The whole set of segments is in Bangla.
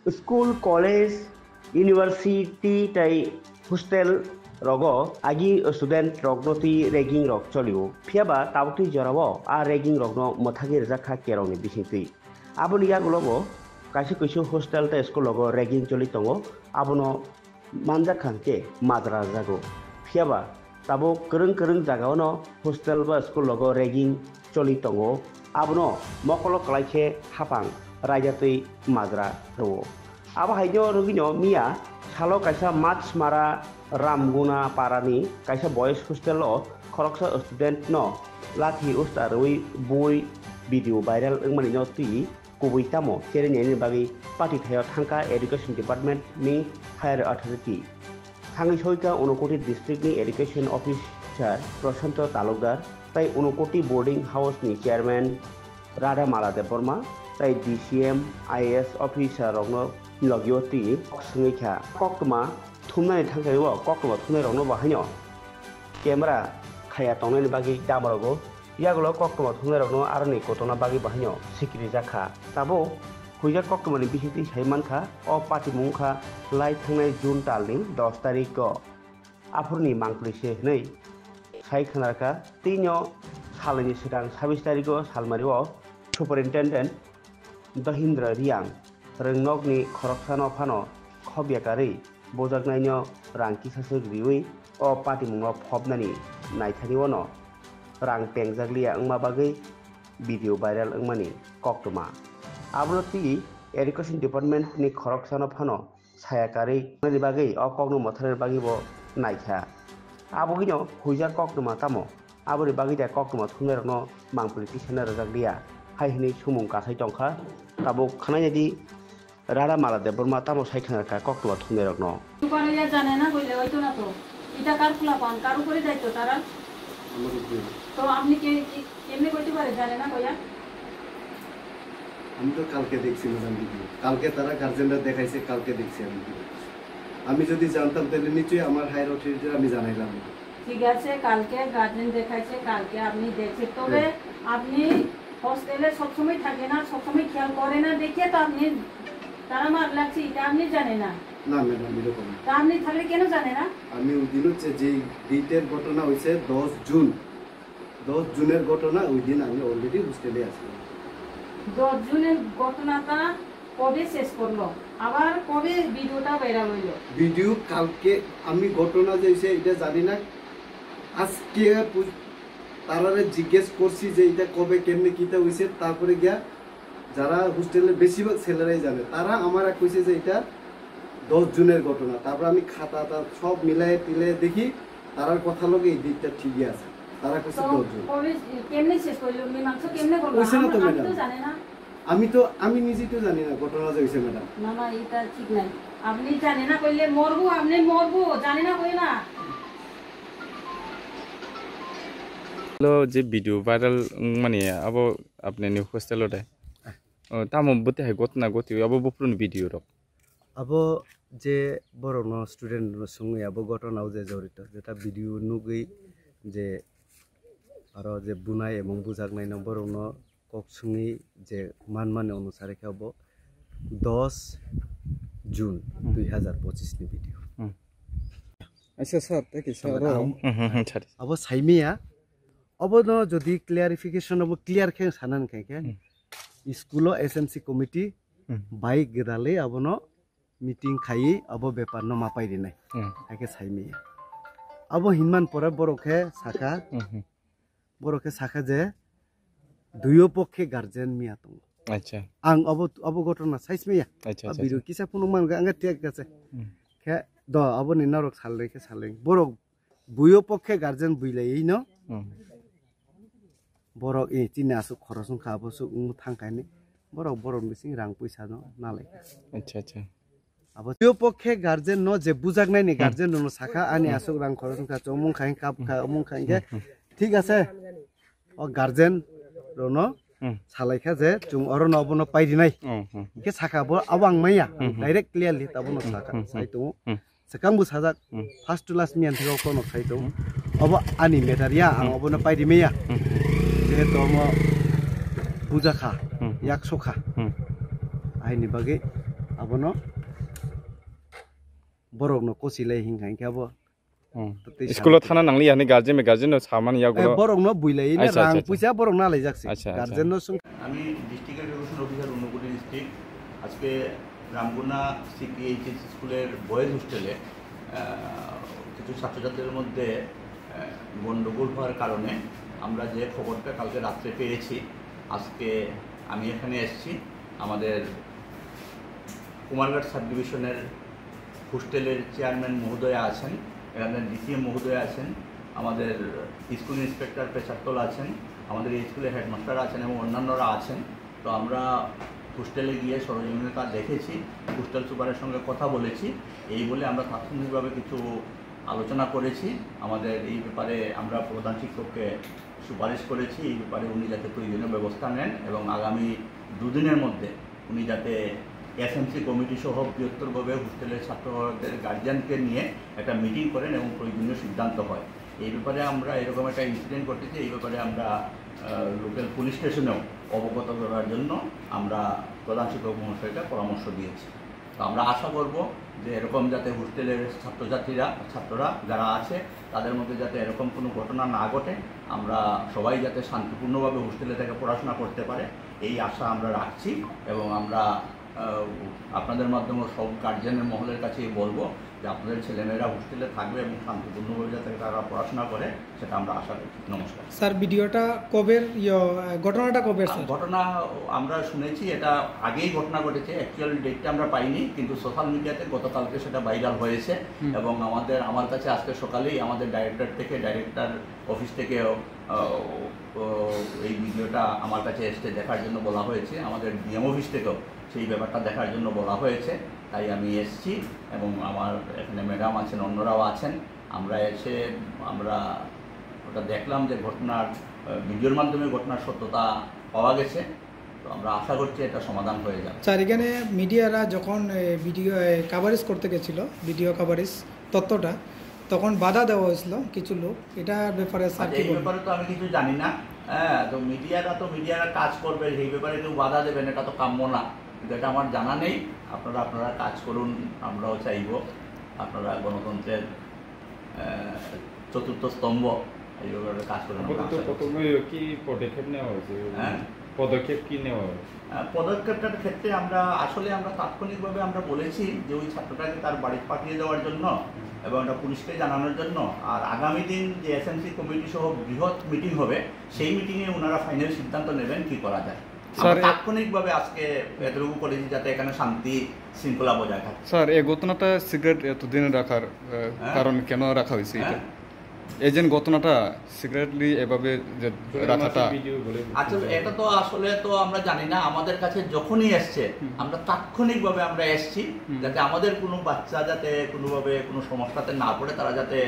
স্কুল কলেজ ইউনিভার্সিটি তাই হোস্টেল রগ আগে স্টুডেন্ট রগনতি রেগিং রগ চলিও ফিয়াবা তাবতি জরাব আর রেগিং রগন মথাগি রেজাখা কেরংনি বিসিতি আবনি ইয়াগুলবো কাইসে কইসু হোস্টেল তা স্কুল লগ রেগিং চলি তঙ্গো আবনো মানজা খানকে মাদ্রা জাগো ফিয়াবা তাবো করং জাগাওনো হোস্টেল বা স্কুল লগ রেগিং চলি তঙ্গো আবনো মকল কলাইখে হাপাং রাইজাতই মাদ্রা দো আবা হাইজো রুগিনো মিয়া সালো কাইসা মাছ মারা রামগুনা পারানি কাইসা বয়েস হোস্টেল খরকসা স্টুডেন্ট ন লাথি উস্তা রুই বই ভিডিও ভাইরাল মানি ন তুই কুবুই তামো চেরেনি বাগি পার্টি থায় থাঙ্কা এডুকেশন ডিপার্টমেন্ট নি হায়ার अथॉरिटी থাঙ্গি সইকা উনকোটি ডিস্ট্রিক্টনি এডুকেশন অফিসার প্রশান্ত তালুকদার তাই উনকোটি বোর্ডিং হাউস নি চেয়ারম্যান রাধা মালা দেববর্মা তাই ডিসিএম আইএএস অফিসার রগ্ন লগিয়তি সঙ্গীখা কক্তমা थुमनानै थांखायो कक्टमा थुमनाय रंनो बाहायनो कैमरा खाया तंनायनि बागि दामरगो यागलो कक्टमा थुमनाय रंनो आरनि गतना बागि बाहायनो सिकिरि जाखा ताबो हुइजा कक्टमानि बिसिति साइमानखा अ पाटिमुंखा लाई थांनाय जुन तालनि 10 तारिख आफुरनि मांखलिसे नै साइखानारखा तिनो सालनि सिगां 26 तारिख सालमारिओ सुपारिनटेन्डेन्ट दहिन्द्र रियां रोंनगनि खरकसानो फानो खबियाकारि बोजागनायनो रांखि सासे ग्रिउइ अ पाटिमुंग फबनानि नायथानि वनो रां पेंजागलिया अंमा बागै भिडियो भाइराल अंमानि कक्टमा आबलति एडुकेशन डिपार्टमेंट नि खरकसानो फानो सायाकारि नि बागै अ कग्नो मथारनि बागै बो नायखा आबगिनो हुइजा कक्टमा तामो आबनि बागै दा कक्टमा थुंनायरनो मांपुरि तिसाना रजागलिया हाइहनि सुमुं कासाय टंखा ताबो खानायदि राधा माला देबबर्मा तामो साइखानारखा कक्टमा थुंनाय रगनो दुकाने या जाने ना কইলে হইতো না তো এটা কার খোলা পান কার উপরে দায়িত্ব তারা তো আপনি কেমনে কইতে পারে জানে না কইয়া আমি তো কালকে দেখছি ম্যাডাম ভিডিও কালকে তারা গার্জেনরা দেখাইছে কালকে দেখছি আমি যদি জানতাম তাহলে নিশ্চয়ই আমার হায়ার অথরিটি আমি জানাইলাম ঠিক আছে কালকে গার্জেন দেখাইছে কালকে আপনি দেখছেন তবে আপনি হোস্টেলে সবসময় থাকে না সবসময় খেয়াল করে না দেখে তো আপনি তারা মার লাগছে এটা আপনি জানেন না না ম্যাডাম এরকম তা আপনি তাহলে কেন জানেন না আমি ওই দিন হচ্ছে যে ডেটের ঘটনা হয়েছে 10 জুন 10 জুনের ঘটনা ওই দিন আমি অলরেডি হোস্টেলে আছি 10 জুনের ঘটনাটা কবে শেষ করলো আবার কবে ভিডিওটা ভাইরাল হইলো ভিডিও কালকে আমি ঘটনা যে হইছে এটা জানি না আজকে তারারে জিজ্ঞেস করছি যে এটা কবে কেমনে কিটা হইছে তারপরে গিয়া যারা হোস্টেলের বেশিরভাগ ছেলেরাই জানে তারা আমারা কইছে যে এটা 10 জুনের ঘটনা তারপর আমি খাতা সব মিলায়ে টিলে দেখি তারার কথা লগে এই দিকটা ঠিকই আছে তারা কইছে 10 জুন কবে কেমনে শেষ করলো মীমাংসা কেমনে করলো আমি তো জানি না আমি নিজেই তো জানি না ঘটনা যে হইছে ম্যাডাম না না এটা ঠিক নাই আপনি জানেন না কইলে মরবো আপনি মরবো জানি না কই না lo je video viral mani abo apne ni hostel ode tamo bote hai gotna goti abo boprun video rok abo je borono student no sungi abo ঘটনা যে জড়িত যেটা ভিডিও নুগই যে আরো যে বুনাই এবং বুজাগনাই ন বরনো কক sungi যে মান অনুসারে খাবো 10 জুন 2025 নি ভিডিও আচ্ছা স্যার দেখি sir abo saimiya abo no jodi clarification abo clear khe sanan khe school SMC committee বাইক গেদালে abo no meeting খাই abo ব্যাপার no মাপাই দিনাই একে সাইমিয়া abo হিনমান পরে বড়কে সাখা যে দুইও পক্ষে গার্জেন মিয়া তো আচ্ছা আং abo ঘটনা সাইসমিয়া আচ্ছা বিরো কিসা পুনুমান আঙ্গা ঠিক আছে খে দ abo ni narok সাললে বড় বুইও পক্ষে গার্জেন বুইলাই ন borok e tina asuk khorosung khabo suk thangkaini borok bising rang paisa no nalai acha abo tio pokhe guardian no je bujagnai ni guardian no sakha ani asuk rang khorosung kha chomung khain kap kha omung khain ge ঠিক আছে o guardian rono salaikha je chung orono obono paidi nai ke sakha bo awang maya direct clearly tabono sakha saitu sekang bu sajak first to last mian thego kono khaitu obo ani metaria ang obono paidi meya যেহেতু বুঝা খা 100 খা আইনি বাগে abono borok no kosilai hingkai ke abo স্কুলত থানা নাংলি আনি গার্জেন সামান ইয়াগুলো borok no builai ne আচ্ছা, rang আচ্ছা। puisa borok na laijakse আচ্ছা, আচ্ছা। guardian no sung আমি district education officer Unakoti district আজকে রামগুনা সিপিএইচএস স্কুলের বয়েজ হোস্টেলে কিছু ছাত্রছাত্রীদের মধ্যে গণ্ডগোল হওয়ার কারণে আমরা যে খবরটা কালকে রাত্রে পেয়েছি আজকে আমি এখানে এসেছি আমাদের কুমারঘাট সাব ডিভিশনের হোস্টেলের চেয়ারম্যান মহোদয়া আছেন, এখানে ডিসিএম মহোদয়া আছেন, আমাদের স্কুল ইন্সপেক্টর পেশারতল আছেন, আমাদের এই স্কুলের হেডমাস্টার আছেন এবং অন্যান্যরা আছেন। তো আমরা হোস্টেলে গিয়ে সরজমিনতা দেখেছি, হোস্টেল সুপারের সঙ্গে কথা বলেছি, এই বলে আমরা তাৎক্ষণিকভাবে কিছু আলোচনা করেছি। আমাদের এই ব্যাপারে আমরা প্রধান শিক্ষককে সুপারিশ করেছি এই ব্যাপারে উনি যাতে প্রয়োজনীয় ব্যবস্থা নেন এবং আগামী দুদিনের মধ্যে উনি যাতে এসএমসি কমিটি সহ বৃহত্তরভাবে হোস্টেলের ছাত্রদের গার্জিয়ানকে নিয়ে একটা মিটিং করেন এবং প্রয়োজনীয় সিদ্ধান্ত হয়। এই ব্যাপারে আমরা এরকম একটা ইনসিডেন্ট ঘটেছে, এই ব্যাপারে আমরা লোকাল পুলিশ স্টেশনেও অবগত করার জন্য আমরা প্রধান শিক্ষক মহাশয়কে পরামর্শ দিয়েছি। তো আমরা আশা করব যে এরকম যাতে হোস্টেলের ছাত্ররা যারা আছে তাদের মধ্যে যাতে এরকম কোনো ঘটনা না ঘটে, আমরা সবাই যাতে শান্তিপূর্ণভাবে হোস্টেলে থেকে পড়াশোনা করতে পারে এই আশা আমরা রাখছি এবং আমরা আপনাদের মাধ্যমে সব গার্জিয়ানের মহলের কাছেই বলবো যে আপনাদের ছেলেমেয়েরা হোস্টেলে থাকবে এবং শান্তিপূর্ণভাবে যাতে তারা পড়াশোনা করে সেটা আমরা আশা করি। নমস্কার স্যার। ভিডিওটা কবের ঘটনাটা কবের স্যার? ঘটনা আমরা শুনেছি এটা আগেই ঘটনা ঘটেছে, অ্যাকচুয়াল ডেটটা আমরা পাইনি, কিন্তু সোশ্যাল মিডিয়াতে গতকালকে সেটা ভাইরাল হয়েছে এবং আমার কাছে আজকে সকালেই আমাদের ডাইরেক্টর অফিস থেকে এই ভিডিওটা আমার কাছে এসে দেখার জন্য বলা হয়েছে, আমাদের ডিএম অফিস থেকেও সেই ব্যাপারটা দেখার জন্য বলা হয়েছে। তাই আমি এসেছি এবং আমার এখানে ম্যাডাম আছেন, অন্যরাও আছেন। আমরা এসে আমরা ওটা দেখলাম যে ঘটনার ভিডিওর মাধ্যমে ঘটনার সত্যতা পাওয়া গেছে। তো আমরা আশা করছি এটা সমাধান হয়ে যাবে। স্যার, এখানে মিডিয়ারা যখন ভিডিও কাভারেজ করতে গেছিল, ভিডিও কাভারেজ তথ্যটা, তখন বাধা দেওয়া হয়েছিল কিছু লোক, এটার ব্যাপারে স্যার কি এই বলবেন? ব্যাপারে তো আমি কিছু জানি না। হ্যাঁ, তো মিডিয়ারা কাজ করবে, সেই ব্যাপারে কেউ বাধা দেবেন এটা তো কাম্য না, কিন্তু এটা আমার জানা নেই। আপনারা কাজ করুন, আমরাও চাইব আপনারা গণতন্ত্রের চতুর্থ স্তম্ভ, এই ব্যাপারে কাজ করুন। কি পদক্ষেপ নেওয়া হয়েছে? হ্যাঁ, পদক্ষেপ কি নেওয়া হয়েছে? পদক্ষেপটার ক্ষেত্রে আমরা তাৎক্ষণিকভাবে আমরা বলেছি যে ওই ছাত্রটাকে তার বাড়ি পাঠিয়ে দেওয়ার জন্য এবং এটা পুলিশকে জানানোর জন্য। আর আগামী দিন যে এসএমসি কমিটি সহ বৃহৎ মিটিং হবে সেই মিটিংয়ে ওনারা ফাইনাল সিদ্ধান্ত নেবেন কি করা যায়। তাৎক্ষণিকভাবে আজকে এতটুকু করেছি যাতে এখানে শান্তি শৃঙ্খলা বজায় থাকে। স্যার, এই ঘটনাটা সিগারেট এতদিন রাখার কারণ কেন রাখা হয়েছে? এজেন্ট ঘটনাটা সিগারেটলি এভাবে রাখাটা আসলে এটা তো আসলে তো আমরা জানি না। আমাদের কাছে যখনই এসছে আমরা তাৎক্ষণিকভাবে আমরা এসছি যাতে আমাদের কোনো বাচ্চা যাতে কোনোভাবে কোনো সমস্যাতে না পড়ে, তারা যাতে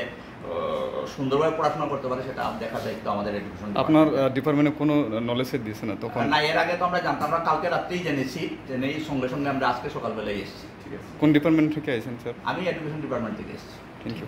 সুন্দরভাবে পড়াশোনা করতে পারে সেটা দেখা দায়িত্ব আমাদের এডুকেশন। আপনার ডিপার্টমেন্টে কোনো নলেজে দিয়েছে না তখন? না, এর আগে তো আমরা জানতাম, আমরা কালকে রাত্রেই জেনেছি, জেনে সঙ্গে সঙ্গে আমরা আজকে সকালবেলায় এসেছি। কোন ডিপার্টমেন্ট থেকে আইছেন স্যার? আমি এডুকেশন ডিপার্টমেন্ট থেকে এসেছি। Thank you.